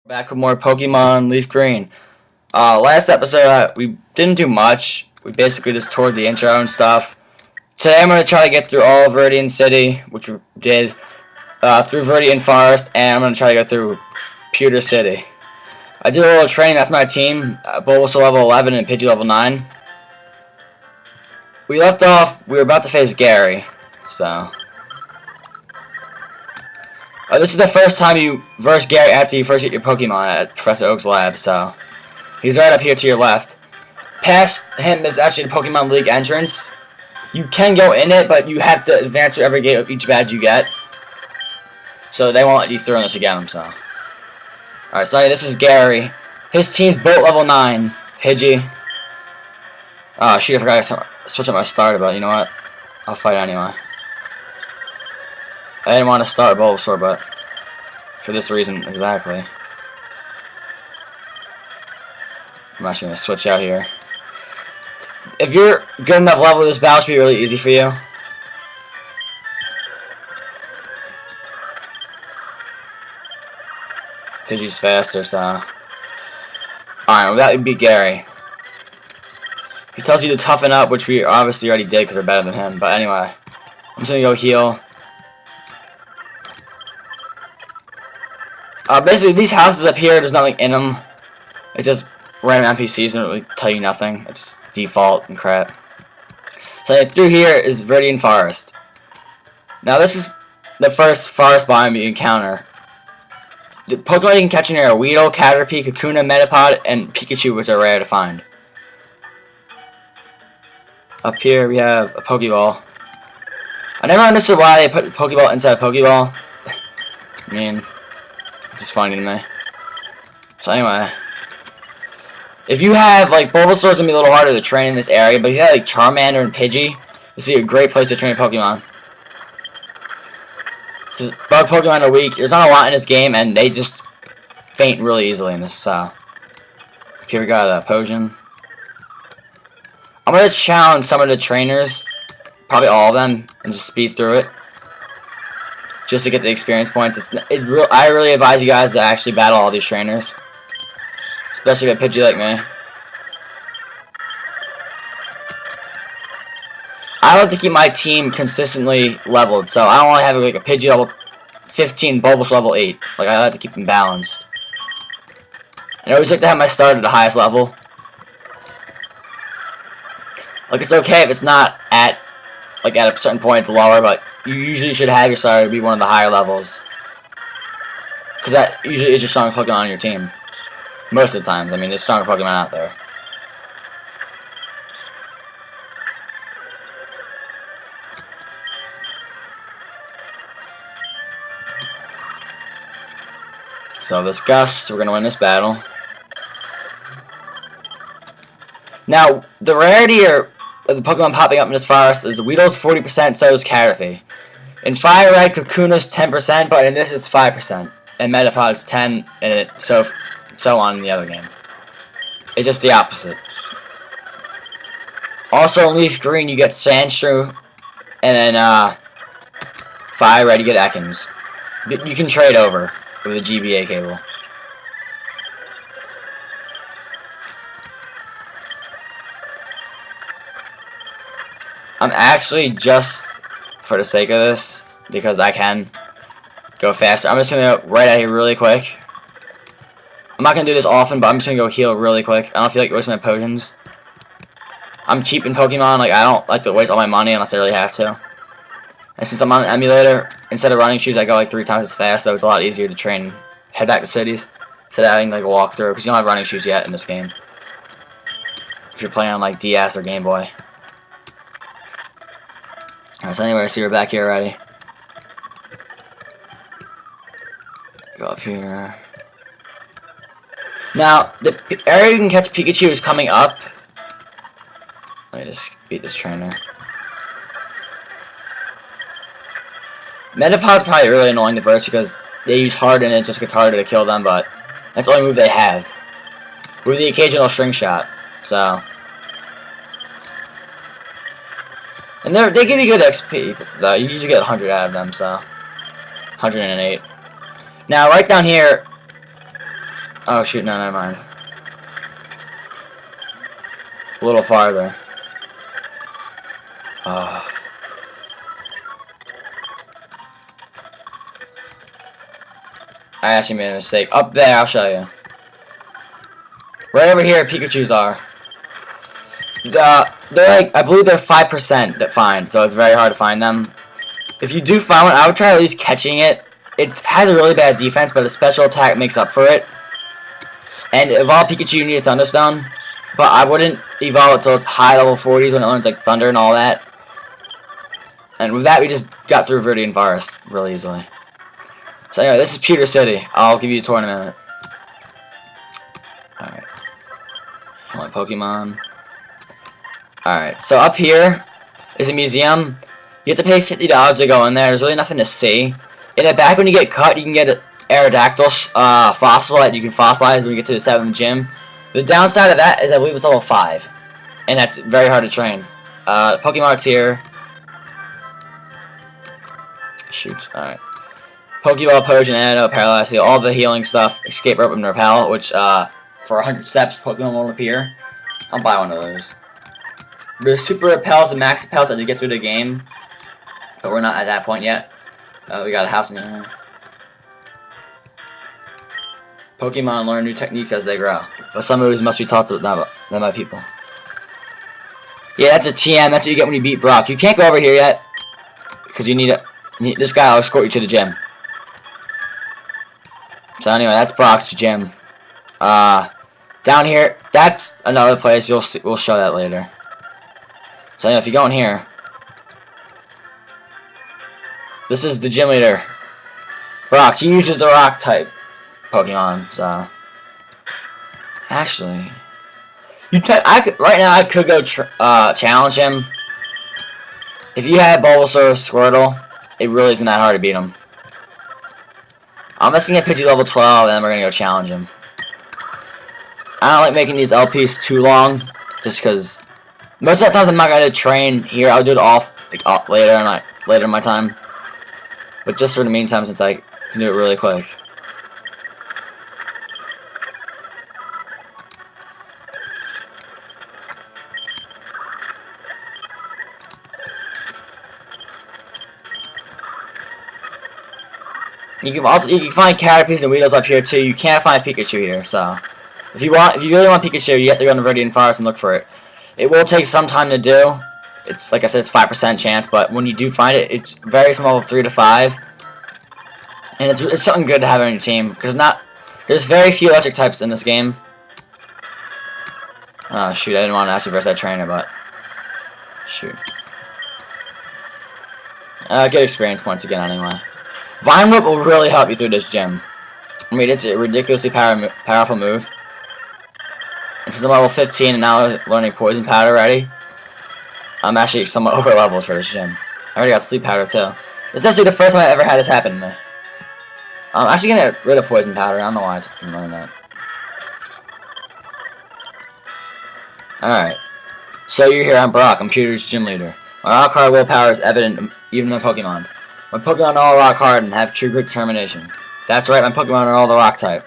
Back with more Pokemon Leaf Green. Last episode, we didn't do much. We basically just toured the intro and stuff. Today I'm going to try to get through all of Viridian City, which we did, through Viridian Forest, and I'm going to try to go through Pewter City. I did a little training, that's my team. Bulbasaur level 11 and Pidgey level 9. We left off, we were about to face Gary, so... this is the first time you verse Gary after you first get your Pokemon at Professor Oak's lab, so... He's right up here to your left. Past him is actually the Pokemon League entrance. You can go in it, but you have to advance through every gate of each badge you get. So they won't let you through unless you get them, so... Alright, so this is Gary. His team's Bolt level 9. Pidgey. Oh, shoot, I forgot to switch up my starter, but you know what? I'll fight anyway. I didn't want to start Bulbasaur, but for this reason, exactly. I'm actually going to switch out here. If you're good enough level, this battle should be really easy for you. Pidgey's faster, so... Alright, well, that would be Gary. He tells you to toughen up, which we obviously already did because we're better than him. But anyway, I'm just going to go heal. Basically, these houses up here, there's nothing in them. It's just random NPCs, don't really tell you nothing. It's just default and crap. So through here is Viridian Forest. Now this is the first forest biome you encounter. The Pokemon you can catch in here are Weedle, Caterpie, Kakuna, Metapod, and Pikachu, which are rare to find. Up here we have a Pokeball. I never understood why they put the Pokeball inside a Pokeball. I mean... It's just funny to me. So anyway, if you have, like, Bulbasaur's gonna be a little harder to train in this area, but if you have, like, Charmander and Pidgey, this is a great place to train a Pokemon. Because bug Pokemon are weak, there's not a lot in this game, and they just faint really easily in this, so. Here we got a Potion. I'm gonna challenge some of the trainers, probably all of them, and just speed through it. Just to get the experience points. I really advise you guys to actually battle all these trainers. Especially if a Pidgey like me. I like to keep my team consistently leveled, so I don't want to have like a Pidgey level 15, Bulbasaur level 8. Like, I like to keep them balanced. And I always like to have my starter at the highest level. Like, it's okay if it's not at, like, at a certain point it's lower, but you usually should have your starter be one of the higher levels. Because that usually is your strongest Pokemon on your team. Most of the times. I mean, there's stronger Pokemon out there. So this Gust, we're going to win this battle. Now, the rarity of the Pokemon popping up in this forest is the Weedle's 40%, so is Caterpie. In Fire Red, Kakuna's 10%, but in this it's 5%. And Metapod's 10, and so on in the other game. It's just the opposite. Also in Leaf Green you get Sandshrew, and then Fire Red you get Ekans. You can trade over with a GBA cable. I'm actually just, for the sake of this, because I can go faster, I'm just going to go right out here really quick. I'm not going to do this often, but I'm just going to go heal really quick. I don't feel like wasting my potions. I'm cheap in Pokemon, like I don't like to waste all my money unless I really have to. And since I'm on an emulator, instead of running shoes, I go like 3 times as fast, so it's a lot easier to train, head back to cities, instead of having like a walkthrough, because you don't have running shoes yet in this game. If you're playing on like DS or Game Boy. Alright, so anyway, I see we're back here already. Go up here. Now, the area you can catch Pikachu is coming up. Let me just beat this trainer. Metapod's probably really annoying to verse because they use hard and it just gets harder to kill them, but that's the only move they have. With the occasional string shot, so. And they give you good XP, though. You usually get 100 out of them, so. 108. Now, right down here, Oh shoot, no, never mind. A little farther. Oh. I actually made a mistake. Up there, I'll show you. Right over here, Pikachus are. They're like, I believe they're 5% that find, so it's very hard to find them. If you do find one, I would try at least catching it. It has a really bad defense, but a special attack makes up for it. And evolve Pikachu, you need a Thunderstone. But I wouldn't evolve it till it's high level 40s when it learns like Thunder and all that. And with that, we just got through Viridian Forest really easily. So anyway, this is Pewter City. I'll give you a tour in a minute. Alright. My Pokemon. Alright, so up here is a museum. You have to pay $50 to go in there. There's really nothing to see. In the back, when you get cut, you can get an Aerodactyl fossil that you can fossilize when you get to the 7th gym. The downside of that is I believe it's level 5. And that's very hard to train. Pokemon's here. Shoot, alright. Pokeball, Potion, Antidote, Paralyze, all the healing stuff, Escape Rope, and Repel, which, for 100 steps, Pokemon won't appear. I'll buy one of those. There's Super Repels and Max Repels as you get through the game, but we're not at that point yet. We got a house in here. Pokemon learn new techniques as they grow, but some moves must be taught to them by people. Yeah, that's a TM, that's what you get when you beat Brock. You can't go over here yet, because you need a... This guy will escort you to the gym. So anyway, that's Brock's gym. Down here, that's another place. You'll see. We'll show that later. So anyway, if you go in here, this is the gym leader, Brock. He uses the Rock type Pokemon. So actually, right now I could go challenge him. If you had Bulbasaur or Squirtle, it really isn't that hard to beat him. I'm just gonna get Pidgey level 12, and then we're gonna go challenge him. I don't like making these LPs too long, just because most of the times I'm not gonna train here. I'll do it off later in my time. But just for the meantime, since I can do it really quick. You can find Caterpies and Weedles up here too. You can't find Pikachu here, so if you really want Pikachu, you have to go in the Viridian Forest and look for it. It will take some time to do. It's like I said, it's 5% chance, but when you do find it, it's very small, 3 to 5, and it's something good to have on your team because there's very few electric types in this game. Oh shoot, I didn't want to actually verse that trainer, but shoot. Get experience points again anyway. Vine Whip will really help you through this gym. I mean, it's a ridiculously powerful move. Since I'm level 15 and now learning Poison Powder already, I'm actually somewhat over leveled for this gym. I already got Sleep Powder too. This is actually the first time I ever had this happen to me. I'm actually gonna get rid of Poison Powder. I don't know why I didn't learn that. Alright. So you're here, I'm Brock. I'm Pewter's gym leader. My rock hard willpower is evident even in my Pokemon. My Pokemon are all rock hard and have true grit determination. That's right, my Pokemon are all the rock type.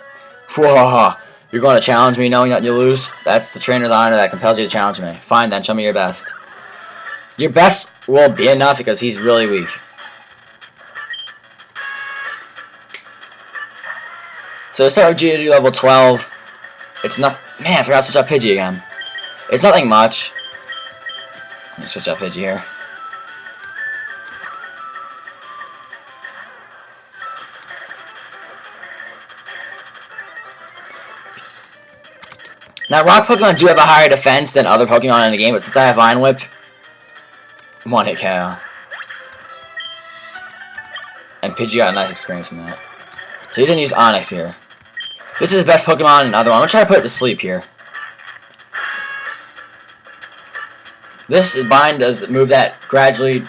Fwahaha. You're going to challenge me knowing that you'll lose? That's the trainer's honor that compels you to challenge me. Fine then, show me your best. Your best will be enough because he's really weak. So start with Geodude level 12. It's not... Man, I forgot to switch up Pidgey again. It's nothing much. Let me switch up Pidgey here. Now, rock Pokemon do have a higher defense than other Pokemon in the game, but since I have Vine Whip, one-hit KO. And Pidgey got a nice experience from that. So he's gonna use Onix here. This is his best Pokemon and another one. I'm gonna try to put it to sleep here. This Bind does a move that gradually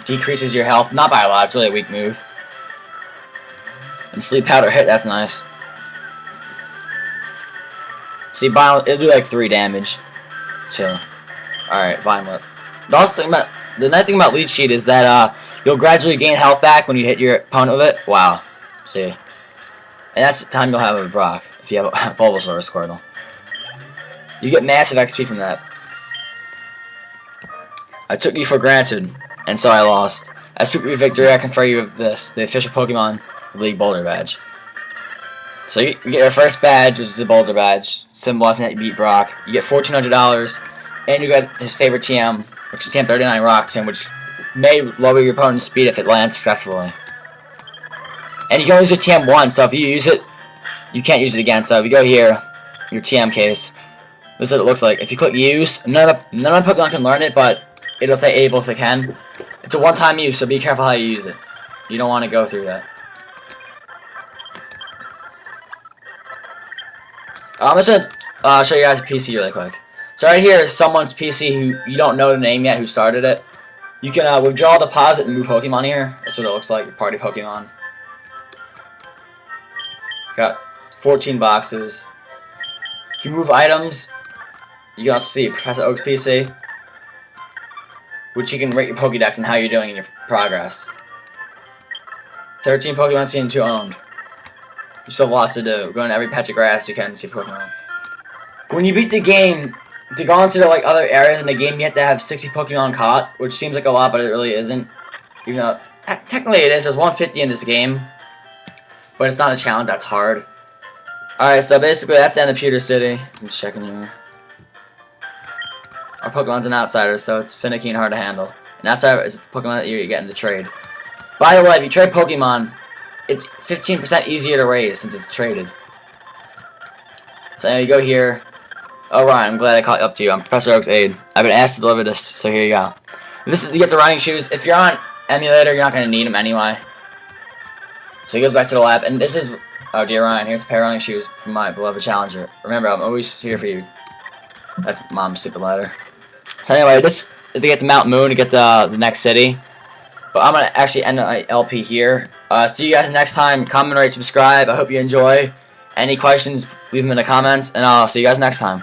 decreases your health. Not by a lot, it's really a weak move. And Sleep Powder hit, that's nice. See, it'll do like 3 damage. Chill. Alright, Vine Whip. The nice thing about Leech Seed is that you'll gradually gain health back when you hit your opponent with it. Wow. See. And that's the time you'll have with Brock. if you have a Bulbasaur or Squirtle. You get massive XP from that. I took you for granted, and so I lost. As proof of your victory, I confer you with this, the official Pokemon League Boulder Badge. So you get your first badge, which is the Boulder Badge, symbolizing that you beat Brock. You get $1,400, and you get his favorite TM, which is TM39 Rock Tomb, which may lower your opponent's speed if it lands successfully. And you can only use your TM once, so if you use it, you can't use it again. So if you go here, your TM case, this is what it looks like. If you click use, none of the Pokemon can learn it, but it'll say able if it can. It's a one-time use, so be careful how you use it. You don't want to go through that. I'm just gonna show you guys a PC really quick. So right here is someone's PC who you don't know the name yet, who started it. You can withdraw, deposit, and move Pokemon here. That's what it looks like, your party Pokemon. Got 14 boxes. You can move items. You can also see Professor Oak's PC, which you can rate your Pokédex and how you're doing in your progress. 13 Pokemon seen, 2 owned. You still have lots to do. Go into every patch of grass you can see Pokemon. When you beat the game, to go into the other areas in the game, you have to have 60 Pokemon caught, which seems like a lot, but it really isn't. Even though technically it is. There's 150 in this game, but it's not a challenge that's hard. Alright, so basically that's the end of Pewter City. I'm just checking here. Our Pokemon's an outsider, so it's finicky and hard to handle. An outsider is a Pokemon that you get in the trade. By the way, if you trade Pokemon, it's 15% easier to raise since it's traded. So anyway, you go here. Oh, Ryan, I'm glad I caught up to you. I'm Professor Oak's aide. I've been asked to deliver this, so here you go. This is, you get the running shoes. If you're on emulator, you're not going to need them anyway. So he goes back to the lab, and this is, oh dear Ryan, here's a pair of running shoes from my beloved challenger. Remember, I'm always here for you. That's Mom's stupid letter. So anyway, this is to get to Mount Moon to get to the next city. But I'm going to actually end my LP here. See you guys next time. Comment, rate, subscribe. I hope you enjoy. Any questions, leave them in the comments, and I'll see you guys next time.